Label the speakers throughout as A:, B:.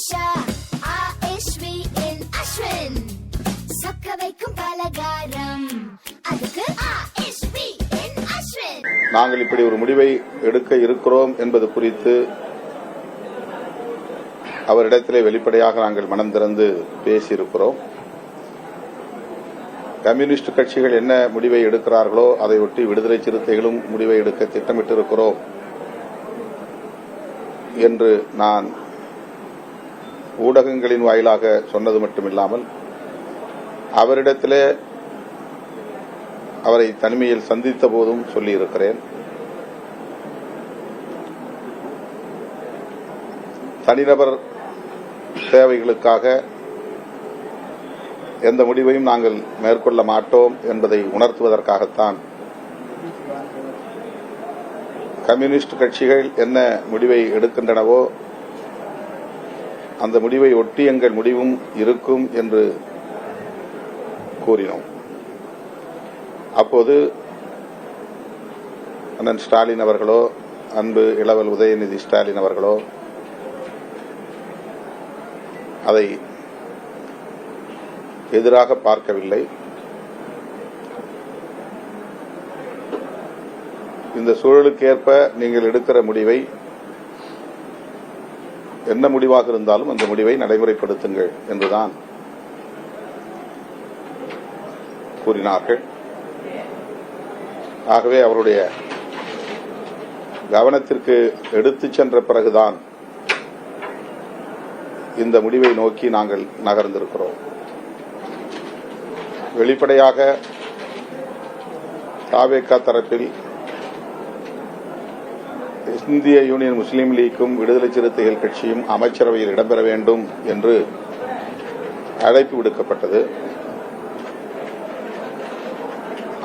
A: Isha, Ishvi in Ashwin. Sakka vaikkum palagaram. Adukku Ishvi in Ashwin.
B: நாங்கள் இப்படி ஒரு முடிவை எடுக்க இருக்கிறோம் என்பது குறித்து அவரிடத்திலே வெளிப்படையாக நாங்கள் மனம் திறந்து பேசியிருக்கிறோம். கம்யூனிஸ்ட் கட்சிகள் என்ன முடிவை எடுக்கிறார்களோ அதை ஒட்டி விடுதலை சிறுத்தைகளும் முடிவை எடுக்க திட்டமிட்டிருக்கிறோம் என்று நான் ஊடகங்களின் வாயிலாக சொன்னது மட்டுமில்லாமல் அவரிடத்திலே அவரை தனிமையில் சந்தித்த போதும் சொல்லியிருக்கிறேன். தனிநபர் தேவைகளுக்காக எந்த முடிவையும் நாங்கள் மேற்கொள்ள மாட்டோம் என்பதை உணர்த்துவதற்காகத்தான் கம்யூனிஸ்ட் கட்சிகள் என்ன முடிவை எடுக்கின்றனவோ அந்த முடிவை ஒட்டி எங்கள் முடிவும் இருக்கும் என்று கூறினோம். அப்போது அண்ணன் ஸ்டாலின் அவர்களோ அன்பு இளவல் உதயநிதி ஸ்டாலின் அவர்களோ அதை எதிராக பார்க்கவில்லை. இந்த சூழலுக்கேற்ப நீங்கள் எடுக்கிற முடிவை என்ன முடிவாக இருந்தாலும் அந்த முடிவை நடைமுறைப்படுத்துங்கள் என்றுதான் கூறினார்கள். ஆகவே அவருடைய கவனத்திற்கு எடுத்துச் சென்ற பிறகுதான் இந்த முடிவை நோக்கி நாங்கள் நகர்ந்திருக்கிறோம். வெளிப்படையாக தவேக தரப்பில் இந்திய யூனியன் முஸ்லீம் லீக்கும் விடுதலை சிறுத்தைகள் கட்சியும் அமைச்சரவையில் இடம்பெற வேண்டும் என்று அழைப்பு விடுக்கப்பட்டது.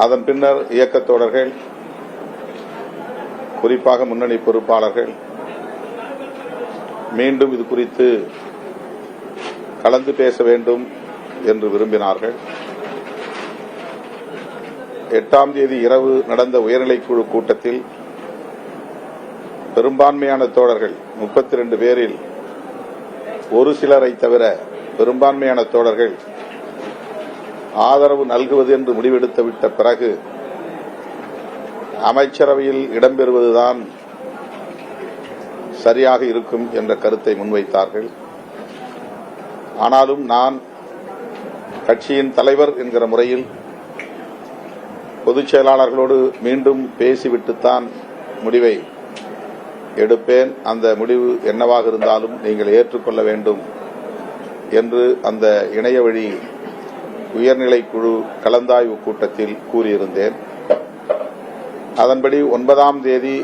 B: அதன் பின்னர் இயக்கத் தோழர்கள், குறிப்பாக முன்னணி பொறுப்பாளர்கள் மீண்டும் இது குறித்து கலந்து பேச வேண்டும் என்று விரும்பினார்கள். 8ஆம் தேதி இரவு நடந்த உயர்நிலைக்குழு கூட்டத்தில் பெரும்பான்மையான தோழர்கள் 32 பேரில் ஒரு சிலரை தவிர பெரும்பான்மையான தோழர்கள் ஆதரவு நல்குவது என்று முடிவெடுத்துவிட்ட பிறகு அமைச்சரவையில் இடம்பெறுவதுதான் சரியாக இருக்கும் என்ற கருத்தை முன்வைத்தார்கள். ஆனாலும் நான் கட்சியின் தலைவர் என்கிற முறையில் பொதுச் செயலாளர்களோடு மீண்டும் பேசிவிட்டுத்தான் முடிவை எடுப்பேன். அந்த முடிவு என்னவாக இருந்தாலும் நீங்கள் ஏற்றுக்கொள்ள வேண்டும் என்று அந்த இணைய வழி உயர்நிலைக்குழு கலந்தாய்வு கூட்டத்தில் கூறியிருந்தேன். அதன்படி 9ஆம் தேதி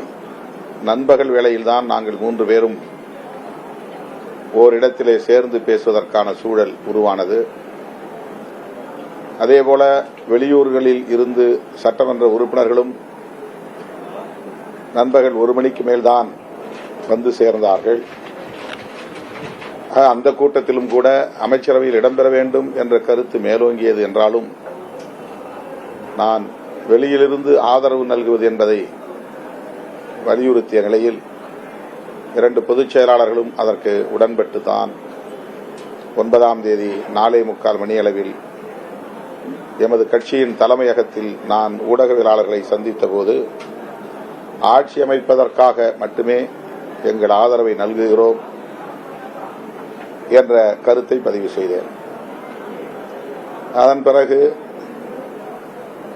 B: நண்பகல் வேளையில்தான் நாங்கள் 3 பேரும் ஓரிடத்திலே சேர்ந்து பேசுவதற்கான சூழல் உருவானது. அதேபோல வெளியூர்களில் இருந்து சட்டமன்ற உறுப்பினர்களும் நண்பகல் 1 மணிக்கு மேல்தான் வந்து சேர்ந்தார்கள். அந்த கூட்டத்திலும் கூட அமைச்சரவையில் இடம்பெற வேண்டும் என்ற கருத்து மேலோங்கியது என்றாலும் நான் வெளியிலிருந்து ஆதரவு நல்குவது என்பதை வலியுறுத்திய நிலையில் 2 பொதுச் செயலாளர்களும் அதற்கு உடன்பட்டுத்தான் 9ஆம் தேதி 4:45 மணியளவில் எமது கட்சியின் தலைமையகத்தில் நான் ஊடகவியலாளர்களை சந்தித்த போது ஆட்சி அமைப்பதற்காக மட்டுமே எங்கள் ஆதரவை நல்குகிறோம் என்ற கருத்தை பதிவு செய்தேன். அதன் பிறகு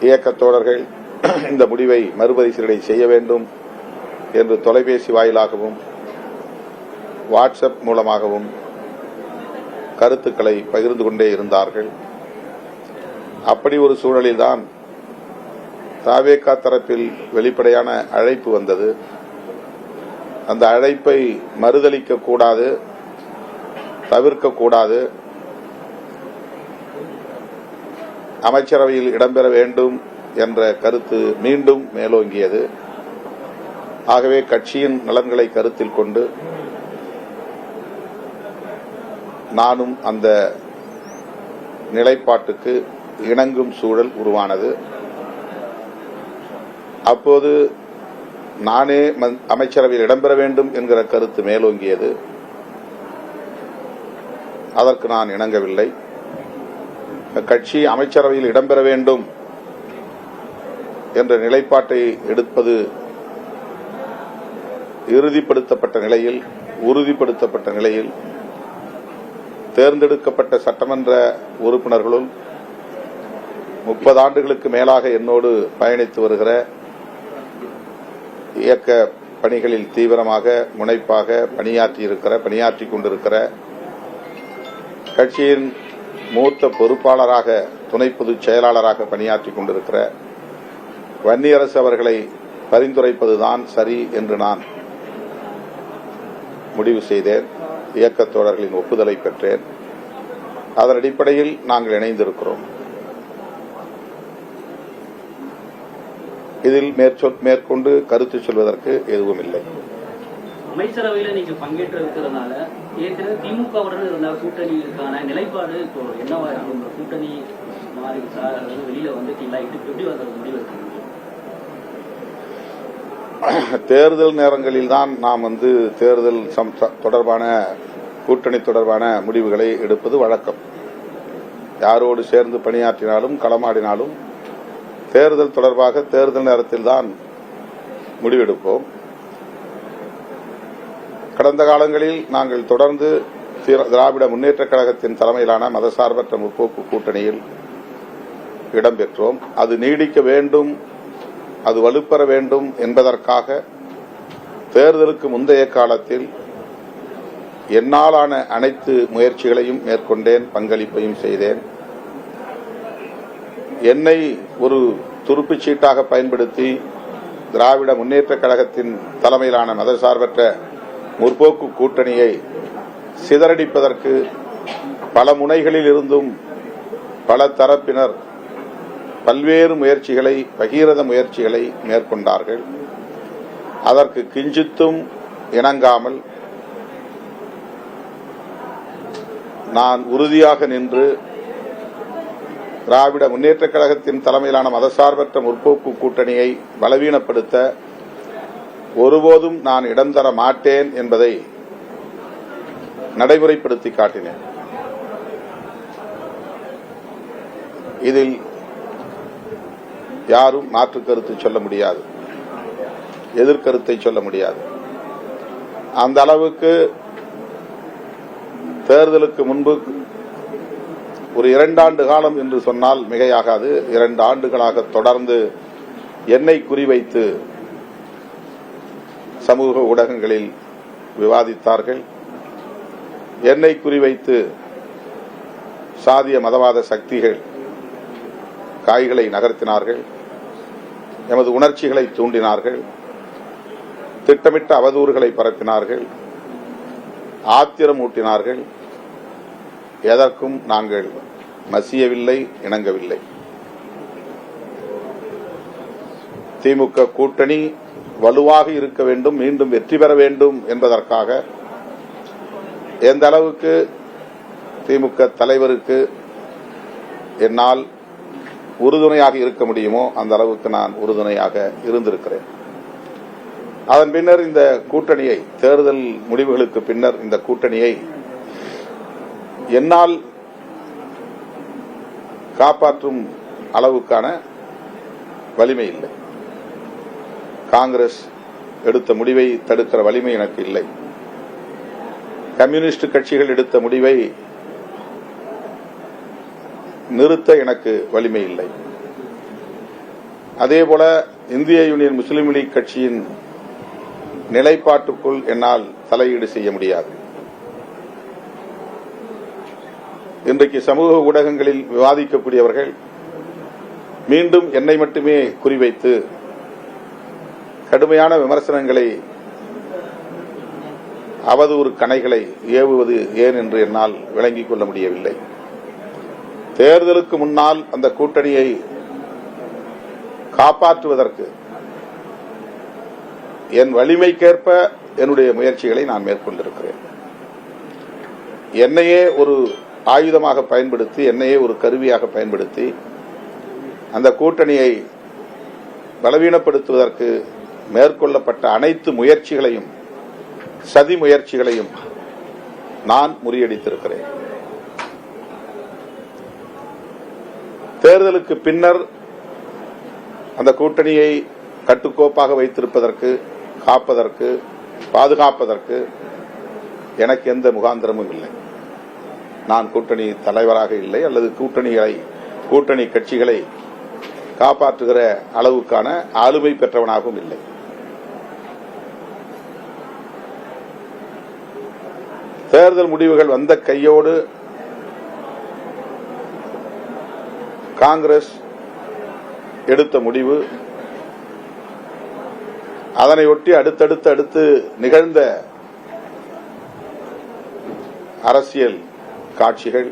B: இயக்கத் தோழர்கள் இந்த முடிவை மறுபரிசீலனை செய்ய வேண்டும் என்று தொலைபேசி வாயிலாகவும் வாட்ஸ்அப் மூலமாகவும் கருத்துக்களை பகிர்ந்து கொண்டே இருந்தார்கள். அப்படி ஒரு சூழலில்தான் தவேக தரப்பில் வெளிப்படையான அழைப்பு வந்தது. அந்த அழைப்பை மறுதலிக்க கூடாது, தவிர்க்கக்கூடாது, அமைச்சரவையில் இடம்பெற வேண்டும் என்ற கருத்து மீண்டும் மேலோங்கியது. ஆகவே கட்சியின் நலன்களை கருத்தில் கொண்டு நானும் அந்த நிலைப்பாட்டுக்கு இணங்கும் சூழல் உருவானது. அப்போது நானே அமைச்சரவையில் இடம்பெற வேண்டும் என்கிற கருத்து மேலோங்கியது. அதற்கு நான் இணங்கவில்லை. கட்சி அமைச்சரவையில் இடம்பெற வேண்டும் என்ற நிலைப்பாட்டை எடுப்பது உறுதிப்படுத்தப்பட்ட நிலையில் தேர்ந்தெடுக்கப்பட்ட சட்டமன்ற உறுப்பினர்களும் 30 ஆண்டுகளுக்கு மேலாக என்னோடு பயணித்து வருகிற இயக்க பணிகளில் தீவிரமாக முனைப்பாக பணியாற்றிக் கொண்டிருக்கிற கட்சியின் மூத்த பொறுப்பாளராக துணை பொதுச் செயலாளராக பணியாற்றிக் கொண்டிருக்கிற வன்னியரசு அவர்களை பரிந்துரைப்பதுதான் சரி என்று நான் முடிவு செய்தேன். இயக்கத் தோழர்களின் ஒப்புதலை பெற்றேன். அதன் அடிப்படையில் நாங்கள் இணைந்திருக்கிறோம். இதில் மேற்கொண்டு கருத்து சொல்வதற்கு எதுவும் இல்லை.
C: அமைச்சரவையில் நீங்க பங்கேற்றிருக்கிறதுனால ஏற்கனவே திமுகவுடன் இருந்த கூட்டணிக்கான நிலைப்பாடு இப்போ என்னவா இருக்கும்? கூட்டணி மாறி வெளியில வந்துட்டீங்களா? எப்படி வர முடிவு?
B: தேர்தல் நேரங்களில் தான் நாம் தேர்தல் தொடர்பான கூட்டணி தொடர்பான முடிவுகளை எடுப்பது வழக்கம். யாரோடு சேர்ந்து பணியாற்றினாலும் களமாடினாலும் தேர்தல் தொடர்பாக தேர்தல் நேரத்தில் தான் முடிவெடுப்போம். கடந்த காலங்களில் நாங்கள் தொடர்ந்து திராவிட முன்னேற்றக் கழகத்தின் தலைமையிலான மதசார்பற்ற முற்போக்கு கூட்டணியில் இடம்பெற்றோம். அது நீடிக்க வேண்டும், அது வலுப்பெற வேண்டும் என்பதற்காக தேர்தலுக்கு முந்தைய காலத்தில் என்னாலான அனைத்து முயற்சிகளையும் மேற்கொண்டேன், பங்களிப்பையும் செய்தேன். என்னை ஒரு துருப்புச் சீட்டாக பயன்படுத்தி திராவிட முன்னேற்றக் கழகத்தின் தலைமையிலான மதசார்பற்ற முற்போக்கு கூட்டணியை சிதறடிப்பதற்கு பல முனைகளில் இருந்தும் பல தரப்பினர் பல்வேறு முயற்சிகளை, பகீரத முயற்சிகளை மேற்கொண்டார்கள். அதற்கு கிஞ்சித்தும் இணங்காமல் நான் உறுதியாக நின்று திராவிட முன்னேற்றக் கழகத்தின் தலைமையிலான மதசார்பற்ற முற்போக்கு கூட்டணியை பலவீனப்படுத்த ஒருபோதும் நான் இடம் தர மாட்டேன் என்பதை நடைமுறைப்படுத்தி காட்டினேன். இதில் யாரும் மாற்று கருத்து சொல்ல முடியாது, எதிர்கருத்தை சொல்ல முடியாது. அந்த அளவுக்கு தேர்தலுக்கு முன்பு ஒரு 2 ஆண்டு காலம் என்று சொன்னால் மிகையாகாது. 2 ஆண்டுகளாக தொடர்ந்து என்னை குறிவைத்து சமூக ஊடகங்களில் விவாதித்தார்கள். என்னை குறிவைத்து சாதிய மதவாத சக்திகள் காய்களை நகர்த்தினார்கள், எமது உணர்ச்சிகளை தூண்டினார்கள், திட்டமிட்ட அவதூறுகளை பரப்பினார்கள், ஆத்திரமூட்டினார்கள். எதற்கும் நாங்கள் மசியவில்லை, இணங்கவில்லை. திமுக கூட்டணி வலுவாக இருக்க வேண்டும், மீண்டும் வெற்றி பெற வேண்டும் என்பதற்காக எந்த அளவுக்கு திமுக தலைவருக்கு என்னால் உறுதுணையாக இருக்க முடியுமோ அந்த அளவுக்கு நான் உறுதுணையாக இருந்திருக்கிறேன். அதன் பின்னர் இந்த கூட்டணியை, தேர்தல் முடிவுகளுக்கு பின்னர் இந்த கூட்டணியை என்னால் காப்பாற்றும் அளவுக்கான வலிமை இல்லை. காங்கிரஸ் எடுத்த முடிவை தடுக்கிற வலிமை எனக்கு இல்லை. கம்யூனிஸ்ட் கட்சிகள் எடுத்த முடிவை நிறுத்த எனக்கு வலிமை இல்லை. அதேபோல இந்திய யூனியன் முஸ்லீம் லீக் கட்சியின் நிலைப்பாட்டுக்குள் என்னால் தலையீடு செய்ய முடியாது. இன்றைக்கு சமூக ஊடகங்களில் விவாதிக்கக்கூடியவர்கள் மீண்டும் என்னை மட்டுமே குறிவைத்து கடுமையான விமர்சனங்களை, அவதூறு கணைகளை ஏவுவது ஏன் என்று என்னால் விளங்கிக் கொள்ள முடியவில்லை. தேர்தலுக்கு முன்னால் அந்த கூட்டணியை காப்பாற்றுவதற்கு என் வலிமைக்கேற்ப என்னுடைய முயற்சிகளை நான் மேற்கொண்டிருக்கிறேன். என்னையே ஒரு ஆயுதமாக பயன்படுத்தி, என்னையே ஒரு கருவியாக பயன்படுத்தி அந்த கூட்டணியை பலவீனப்படுத்துவதற்கு மேற்கொள்ளப்பட்ட அனைத்து முயற்சிகளையும், சதி முயற்சிகளையும் நான் முறியடித்திருக்கிறேன். தேர்தலுக்கு பின்னர் அந்த கூட்டணியை கட்டுக்கோப்பாக வைத்திருப்பதற்கு, காப்பதற்கு, பாதுகாப்பதற்கு எனக்கு எந்த முகாந்திரமும் இல்லை. நான் கூட்டணி தலைவராக இல்லை, அல்லது கூட்டணி கட்சிகளை காப்பாற்றுகிற அளவுக்கான ஆளுமை பெற்றவனாகவும் இல்லை. தேர்தல் முடிவுகள் வந்த கையோடு காங்கிரஸ் எடுத்த முடிவு, அதனையொட்டி அடுத்து நிகழ்ந்த அரசியல் காட்சிகள்,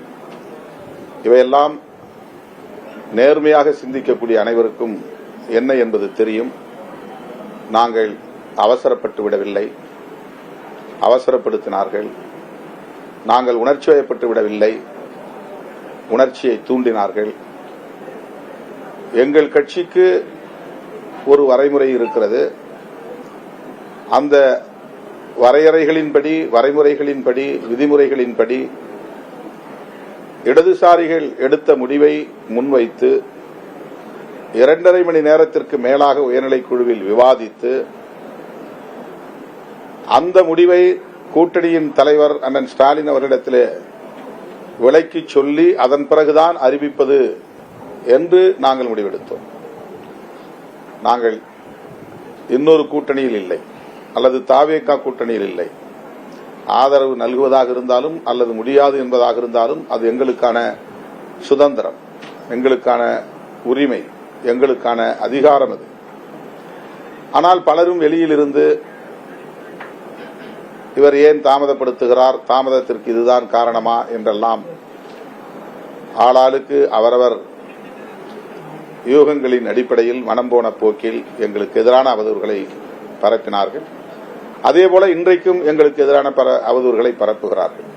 B: இவையெல்லாம் நேர்மையாக சிந்திக்கக்கூடிய அனைவருக்கும் என்ன என்பது தெரியும். நாங்கள் அவசரப்பட்டு விடவில்லை, அவசரப்படுத்தினார்கள். நாங்கள் உணர்ச்சி வயப்பட்டு விடவில்லை, உணர்ச்சியை தூண்டினார்கள். எங்கள் கட்சிக்கு ஒரு வரைமுறை இருக்கிறது. அந்த வரையறைகளின்படி, வரைமுறைகளின்படி, விதிமுறைகளின்படி இடதுசாரிகள் எடுத்த முடிவை முன்வைத்து 2.5 மணி நேரத்திற்கு மேலாக உயர்நிலைக் குழுவில் விவாதித்து அந்த முடிவை கூட்டணியின் தலைவர் அண்ணன் ஸ்டாலின் அவர்களிடத்தில் விளக்கிச் சொல்லி அதன் பிறகுதான் அறிவிப்பது என்று நாங்கள் முடிவெடுத்தோம். நாங்கள் இன்னொரு கூட்டணியில் இல்லை, அல்லது தாவேகா கூட்டணியில் இல்லை. ஆதரவு நல்குவதாக இருந்தாலும் அல்லது முடியாது என்பதாக இருந்தாலும் அது எங்களுக்கான சுதந்திரம், எங்களுக்கான உரிமை, எங்களுக்கான அதிகாரம் அது. ஆனால் பலரும் வெளியிலிருந்து இவர் ஏன் தாமதப்படுத்துகிறார், தாமதத்திற்கு இதுதான் காரணமா என்றெல்லாம் ஆளாளுக்கு அவரவர் யூகங்களின் அடிப்படையில் மனம் போன போக்கில் எங்களுக்கு எதிரான அவதூறுகளை பரப்பினார்கள். அதேபோல இன்றைக்கும் எங்களுக்கு எதிரான அவதூறுகளை பரப்புகிறார்கள்.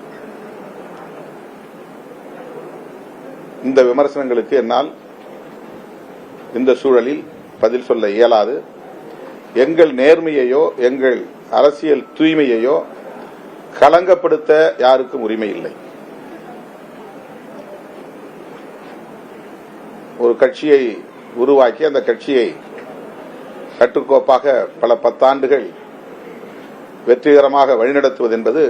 B: இந்த விமர்சனங்களுக்கு என்னால் இந்த சூழலில் பதில் சொல்ல இயலாது. எங்கள் நேர்மையையோ எங்கள் அரசியல் தூய்மையையோ களங்கப்படுத்த யாருக்கும் உரிமை இல்லை. ஒரு கட்சியை உருவாக்கி அந்த கட்சியை கட்டுக்கோப்பாக பல 10 ஆண்டுகள் வெற்றிகரமாக வழிநடத்துவது என்பது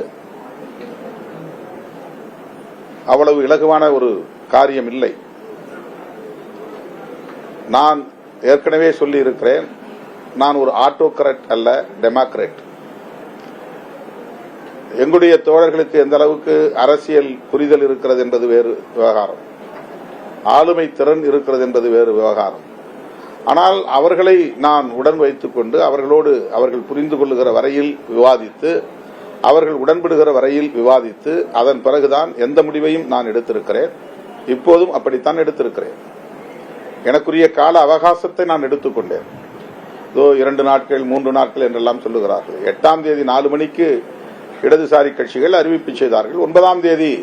B: அவ்வளவு இலகுவான ஒரு காரியம் இல்லை. நான் ஏற்கனவே சொல்லி இருக்கிறேன், நான் ஒரு ஆட்டோகிராட் அல்ல, டெமோக்ராட். எங்களுடைய தோழர்களுக்கு எந்த அளவுக்கு அரசியல் புரிதல் இருக்கிறது என்பது வேறு விவகாரம், ஆளுமை திறன் இருக்கிறது என்பது வேறு விவகாரம். ஆனால் அவர்களை நான் உடன் வைத்துக் கொண்டு அவர்களோடு அவர்கள் புரிந்து கொள்ளுகிற வரையில் விவாதித்து, அவர்கள் உடன்படுகிற வரையில் விவாதித்து, அதன் பிறகுதான் எந்த முடிவையும் நான் எடுத்திருக்கிறேன். இப்போதும் அப்படித்தான் எடுத்திருக்கிறேன். எனக்குரிய கால அவகாசத்தை நான் எடுத்துக்கொண்டேன். 2 நாட்கள் 3 நாட்கள் என்றெல்லாம் சொல்லுகிறார்கள். 8ஆம் தேதி 4 மணிக்கு இடதுசாரி கட்சிகள் அறிவிப்பு செய்தார்கள். 9ஆம் தேதி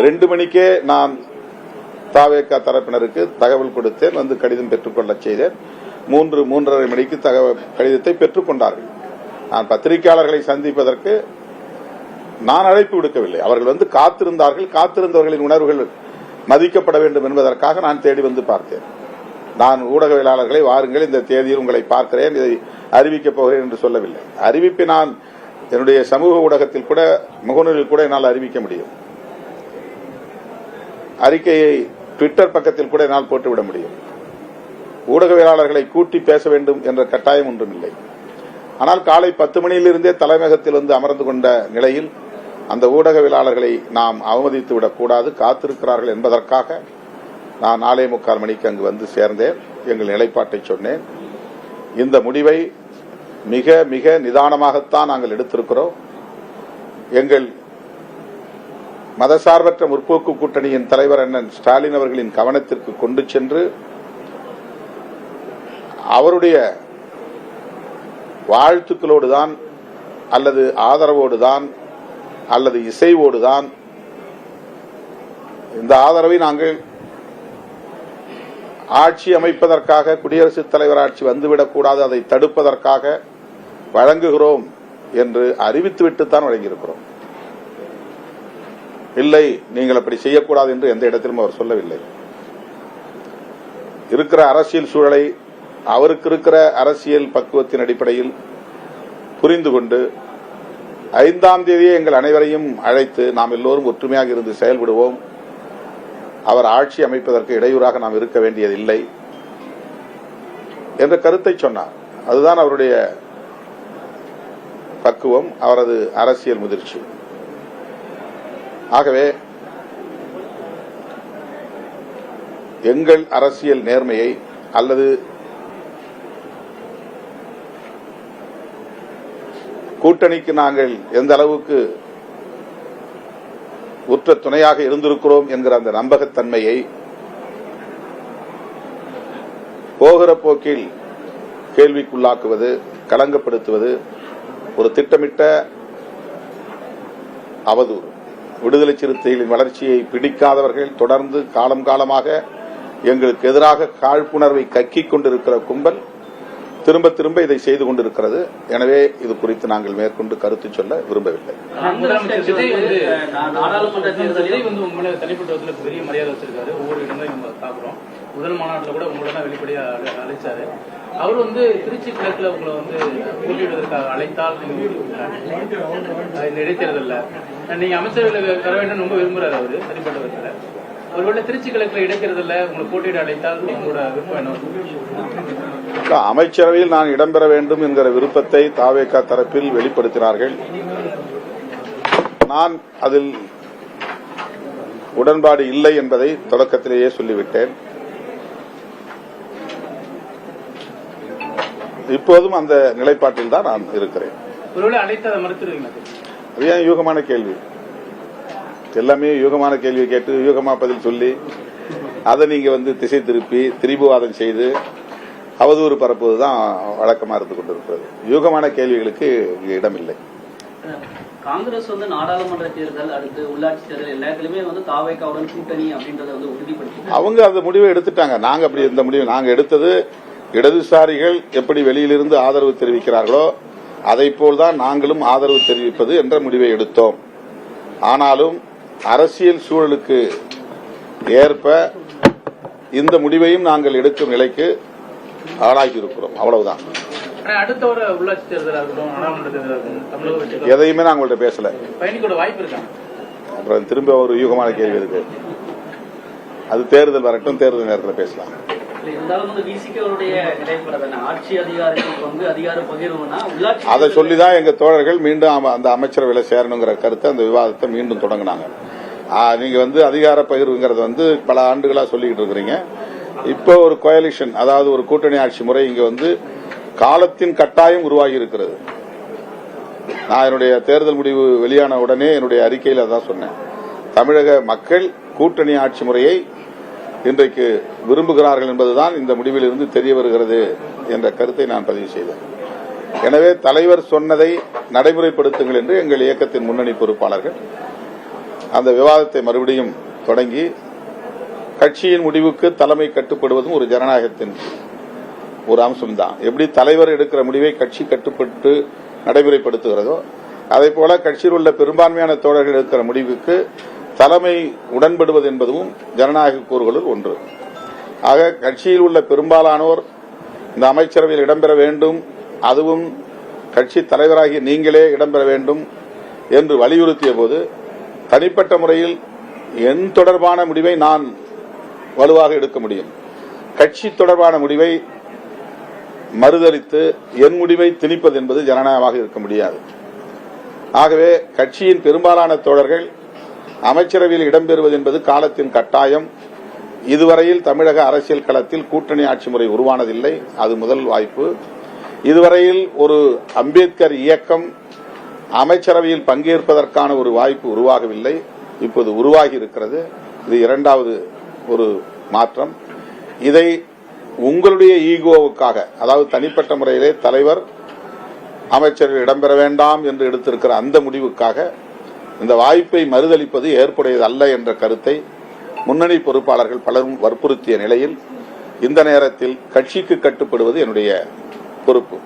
B: 2 மணிக்கே நான் தாவேகா தரப்பினருக்கு தகவல் கொடுத்தேன், வந்து கடிதம் பெற்றுக்கொள்ள செய்தேன். 3:30 மணிக்கு கடிதத்தை பெற்றுக் கொண்டார்கள். நான் பத்திரிகையாளர்களை சந்திப்பதற்கு நான் அழைப்பு விடுக்கவில்லை, அவர்கள் வந்து காத்திருந்தார்கள். காத்திருந்தவர்களின் உணர்வுகள் மதிக்கப்பட வேண்டும் என்பதற்காக நான் தேடி வந்து பார்த்தேன். நான் ஊடகவியலாளர்களை வாருங்கள், இந்த தேதியில் உங்களை பார்க்கிறேன், இதை அறிவிக்கப் போகிறேன் என்று சொல்லவில்லை. அறிவிப்பை நான் என்னுடைய சமூக ஊடகத்தில் கூட, முகநூலில் கூட என்னால் அறிவிக்க முடியும். அறிக்கையை ட்விட்டர் பக்கத்தில் கூட என்னால் போட்டுவிட முடியும். ஊடகவியலாளர்களை கூட்டி பேச வேண்டும் என்ற கட்டாயம் ஒன்றும் இல்லை. ஆனால் காலை 10 மணியிலிருந்தே தலைமையகத்தில் வந்து அமர்ந்து கொண்ட நிலையில் அந்த ஊடகவியலாளர்களை நாம் அவமதித்துவிடக் கூடாது, காத்திருக்கிறார்கள் என்பதற்காக நான் 4:45 மணிக்கு அங்கு வந்து சேர்ந்தேன். எங்கள் நிலைப்பாட்டை சொன்னேன். இந்த முடிவை மிக மிக நிதானமாகத்தான் நாங்கள் எடுத்திருக்கிறோம். எங்கள் மதசார்பற்ற முற்போக்கு கூட்டணியின் தலைவர் அண்ணன் ஸ்டாலின் அவர்களின் கவனத்திற்கு கொண்டு சென்று அவருடைய வாழ்த்துக்களோடுதான் அல்லது ஆதரவோடுதான் அல்லது இசைவோடுதான் இந்த ஆதரவை நாங்கள் ஆட்சி அமைப்பதற்காக, குடியரசுத் தலைவர் ஆட்சி வந்துவிடக்கூடாது, அதை தடுப்பதற்காக வழங்குகிறோம் என்று அறிவித்துவிட்டுத்தான் வழங்கியிருக்கிறோம். இல்லை, நீங்கள் அப்படி செய்யக்கூடாது என்று எந்த இடத்திலும் அவர் சொல்லவில்லை. இருக்கிற அரசியல் சூழலை அவருக்கு இருக்கிற அரசியல் பக்குவத்தின் அடிப்படையில் புரிந்து கொண்டு 5ஆம் தேதியே எங்கள் அனைவரையும் அழைத்து நாம் எல்லோரும் ஒற்றுமையாக இருந்து செயல்படுவோம், அவர் ஆட்சி அமைப்பதற்கு இடையூறாக நாம் இருக்க வேண்டியதில்லை என்ற கருத்தை சொன்னார். அதுதான் அவருடைய பக்குவம், அவரது அரசியல் முதிர்ச்சி. ஆகவே எங்கள் அரசியல் நேர்மையை அல்லது கூட்டணிக்கு நாங்கள் எந்த அளவுக்கு உற்ற துணையாக இருந்திருக்கிறோம் என்கிற அந்த நம்பகத்தன்மையை போகிற போக்கில் கேள்விக்குள்ளாக்குவது, களங்கப்படுத்துவது ஒரு திட்டமிட்ட அவதூறு. விடுதலை சிறுத்தைகளின் வளர்ச்சியை பிடிக்காதவர்கள் தொடர்ந்து காலம் காலமாக எங்களுக்கு எதிராக காழ்ப்புணர்வை கக்கிக் கொண்டிருக்கிற கும்பல் திரும்ப திரும்ப இதை செய்து கொண்டிருக்கிறது. எனவே இது குறித்து நாங்கள் மேற்கொண்டு கருத்து சொல்ல விரும்பவில்லை.
C: நாடாளுமன்ற தேர்தலை
D: தனிப்பட்ட பெரிய மரியாதை வச்சிருக்காரு. ஒவ்வொரு இடங்களும் நம்ம பாக்குறோம். முதல் மாநாட்டில் கூட உங்களோட வெளிப்படையா அழைச்சாரு. அவர் திருச்சி கிழக்குல உங்களை போட்டியிடுவதற்காக அழைத்தால் இடைத்தேர்தல்ல நீங்க அமைச்சர்கள் வர வேண்டும் ரொம்ப விரும்புறாரு அவரு தனிப்பட்ட விதத்துல. ஒருவேளை திருச்சி கிழக்குல இடைத்தேர்தல்ல உங்களை போட்டியிட அழைத்தால் உங்களோட விருப்பம் என்ன?
B: அமைச்சரவையில் நான் இடம்பெற வேண்டும் என்கிற விருப்பத்தை தாவேகா தரப்பில் வெளிப்படுத்தினார்கள். நான் அதில் உடன்பாடு இல்லை என்பதை தொடக்கத்திலேயே சொல்லிவிட்டேன். இப்போதும் அந்த நிலைப்பாட்டில் தான் நான் இருக்கிறேன்.
D: ஒருவேளை அழைத்ததை மறுத்துருவீங்க?
B: அது ஏன் யூகமான கேள்வி? எல்லாமே யூகமான கேள்வி கேட்டு யூகமா பதில் சொல்லி அதை நீங்க திசை திருப்பி திரிபுவாதம் செய்து அவதூறு பரப்புவதுதான் வழக்கமா இருந்து கொண்டிருக்கிறது. யூகமான கேள்விகளுக்கு இங்க இடமில்லை.
C: காங்கிரஸ் நாடாளுமன்ற தேர்தல் அடுத்து உள்ளாட்சி தேர்தல் எல்லாத்துலயுமே தாவேகாவுடன் கூட்டணி அப்படின்றத உறுதிப்படுத்தி
B: அவங்க அந்த முடிவை எடுத்துட்டாங்க. நாங்க அப்படி இந்த முடிவு நாங்க எடுத்தது இடதுசாரிகள் எப்படி வெளியிலிருந்து ஆதரவு தெரிவிக்கிறார்களோ அதை போல்தான் நாங்களும் ஆதரவு தெரிவிப்பது என்ற முடிவை எடுத்தோம். ஆனாலும் அரசியல் சூழலுக்கு ஏற்ப இந்த முடிவையும் நாங்கள் எடுக்கும் நிலைக்கு ஆளாகி இருக்கிறோம். அவ்வளவுதான்.
D: அடுத்த ஒரு உள்ளாட்சி தேர்தலாக இருக்கட்டும், நாடாளுமன்ற தேர்தலாக
B: எதையுமே நான் உங்கள்கிட்ட பேசல.
D: பயணிக்கூட வாய்ப்பு இருக்காங்க.
B: அப்புறம் திரும்ப ஒரு யூகமான கேள்வி இருக்கு. அது தேர்தல் வரட்டும், தேர்தல் நேரத்தில் பேசலாம். அதை சொல்லிதான் எங்க தோழர்கள் மீண்டும் அந்த அமைச்சரவையில சேரணுங்கிற கருத்தை அந்த விவாதத்தை மீண்டும் தொடங்கினாங்க. நீங்க அதிகார பகிர்வுங்கிறது பல ஆண்டுகளா சொல்லிக்கிட்டு இருக்கிறீங்க. இப்போ ஒரு கோயலிஷன், அதாவது ஒரு கூட்டணி ஆட்சி முறை இங்க காலத்தின் கட்டாயம் உருவாகி இருக்கிறது. நான் என்னுடைய தேர்தல் முடிவு வெளியான உடனே என்னுடைய அறிக்கையில் அதான் சொன்னேன். தமிழக மக்கள் கூட்டணி ஆட்சி முறையை இன்றைக்கு விரும்புகிறார்கள் என்பதுதான் இந்த முடிவில் இருந்து தெரிய வருகிறது என்ற கருத்தை நான் பதிவு செய்தேன். எனவே தலைவர் சொன்னதை நடைமுறைப்படுத்துங்கள் என்று எங்கள் இயக்கத்தின் முன்னணி பொறுப்பாளர்கள் அந்த விவாதத்தை மறுபடியும் தொடங்கி கட்சியின் முடிவுக்கு தலைமை கட்டுப்படுவதும் ஒரு ஜனநாயகத்தின் ஒரு அம்சம்தான். எப்படி தலைவர் எடுக்கிற முடிவை கட்சி கட்டுப்பட்டு நடைமுறைப்படுத்துகிறதோ அதே போல கட்சியில் உள்ள பெரும்பான்மையான தோழர்கள் எடுக்கிற முடிவுக்கு தலைமை உடன்படுவது என்பதும் ஜனநாயக கூறுகளுள் ஒன்று. ஆக கட்சியில் உள்ள பெரும்பாலானோர் இந்த அமைச்சரவையில் இடம்பெற வேண்டும், அதுவும் கட்சி தலைவராகிய நீங்களே இடம்பெற வேண்டும் என்று வலியுறுத்திய போது தனிப்பட்ட முறையில் என் தொடர்பான முடிவை நான் வலுவாக எடுக்க முடியும். கட்சி தொடர்பான முடிவை மறுதலித்து என் முடிவை திணிப்பது என்பது ஜனநாயகமாக இருக்க முடியாது. ஆகவே கட்சியின் பெரும்பாலான தோழர்கள் அமைச்சரவையில் இடம்பெறுவது என்பது காலத்தின் கட்டாயம். இதுவரையில் தமிழக அரசியல் களத்தில் கூட்டணி ஆட்சி முறை உருவானதில்லை, அது முதல் வாய்ப்பு. இதுவரையில் ஒரு அம்பேத்கர் இயக்கம் அமைச்சரவையில் பங்கேற்பதற்கான ஒரு வாய்ப்பு உருவாகவில்லை, இப்போது உருவாகி இருக்கிறது. இது இரண்டாவது ஒரு மாற்றம். இதை உங்களுடைய ஈகோவுக்காக, அதாவது தனிப்பட்ட முறையிலே தலைவர் அமைச்சர்கள் இடம்பெற வேண்டாம் என்று எடுத்திருக்கிற அந்த முடிவுக்காக இந்த வாய்ப்பை மறுதளிப்பது ஏற்புடையது அல்ல என்ற கருத்தை முன்னணி பொறுப்பாளர்கள் பலரும் வற்புறுத்திய நிலையில் இந்த நேரத்தில் கட்சிக்கு கட்டுப்படுவது என்னுடைய பொறுப்பு.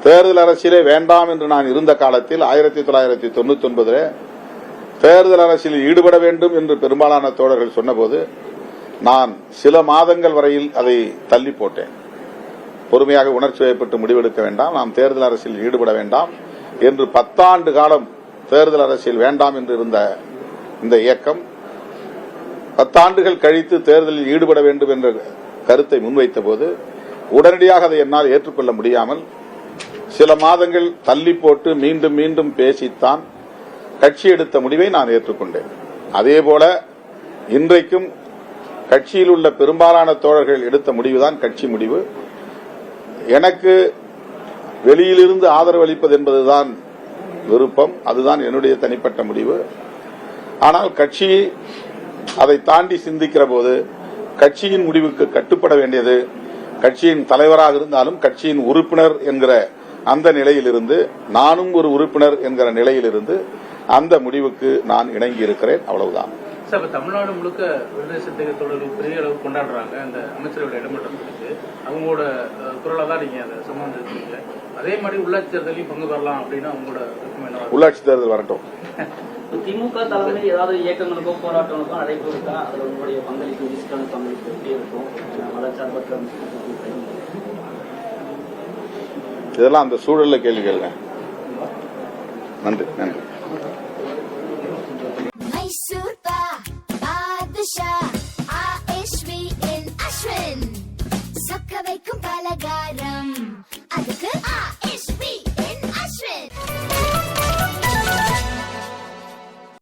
B: தேர்தல் அரசியலே வேண்டாம் என்று நான் இருந்த காலத்தில் 1999 தேர்தல் அரசியலில் ஈடுபட வேண்டும் என்று பெரும்பாலான தோழர்கள் சொன்னபோது நான் சில மாதங்கள் வரையில் அதை தள்ளி போட்டேன். பொறுமையாக உணர்ச்சி வயப்பட்டு முடிவெடுக்க வேண்டாம், நாம் தேர்தல் அரசியல் ஈடுபட வேண்டாம் என்று 10 ஆண்டு காலம் தேர்தல் அரசியல் வேண்டாம் என்று இருந்த இந்த இயக்கம் 10 ஆண்டுகள் கழித்து தேர்தலில் ஈடுபட வேண்டும் என்ற கருத்தை முன்வைத்த போது உடனடியாக அதை என்னால் ஏற்றுக்கொள்ள முடியாமல் சில மாதங்கள் தள்ளி போட்டு மீண்டும் மீண்டும் பேசித்தான் கட்சி எடுத்த முடிவை நான் ஏற்றுக்கொண்டேன். அதேபோல இன்றைக்கும் கட்சியில் உள்ள பெரும்பாலான தோழர்கள் எடுத்த முடிவுதான் கட்சி முடிவு. எனக்கு வெளியிலிருந்து ஆதரவு அளிப்பது என்பதுதான் விருப்பம், அதுதான் என்னுடைய தனிப்பட்ட முடிவு. ஆனால் கட்சி அதை தாண்டி சிந்திக்கிற போது கட்சியின் முடிவுக்கு கட்டுப்பட வேண்டியது கட்சியின் தலைவராக இருந்தாலும் கட்சியின் உறுப்பினர் என்கிற அந்த நிலையிலிருந்து, நானும் ஒரு உறுப்பினர் என்கிற நிலையிலிருந்து அந்த முடிவுக்கு நான் இணங்கி இருக்கிறேன். அவ்வளவுதான்.
D: சார், தமிழ்நாடு முழுக்க விடுதலை சிறுத்தைகள் தோழர்கள் பெரிய அளவு கொண்டாடுறாங்க அந்த அமைச்சரவையோட இடமாற்றம் குறித்து. அவங்களோட குரலை தான் நீங்க அதை சம்பந்தப்படுத்தீங்க. அதே மாதிரி உள்ளாட்சி தேர்தலையும் பங்கு பெறலாம் அப்படின்னு அவங்களோட விருப்பம் என்ன? உள்ளாட்சி
B: தேர்தல் வரட்டும்.
C: திமுக தலைமையில் ஏதாவது இயக்கங்களுக்கோ போராட்டங்களுக்கோ நடைபெறும் இருக்கா? அதுல உங்களுடைய பங்களிப்பு, டிஜிட்டல் பங்களிப்பு எப்படி இருக்கும்? மதச்சார்பற்ற
B: இதெல்லாம் அந்த சூழல்ல கேள்வி கேளுங்க. நன்றி.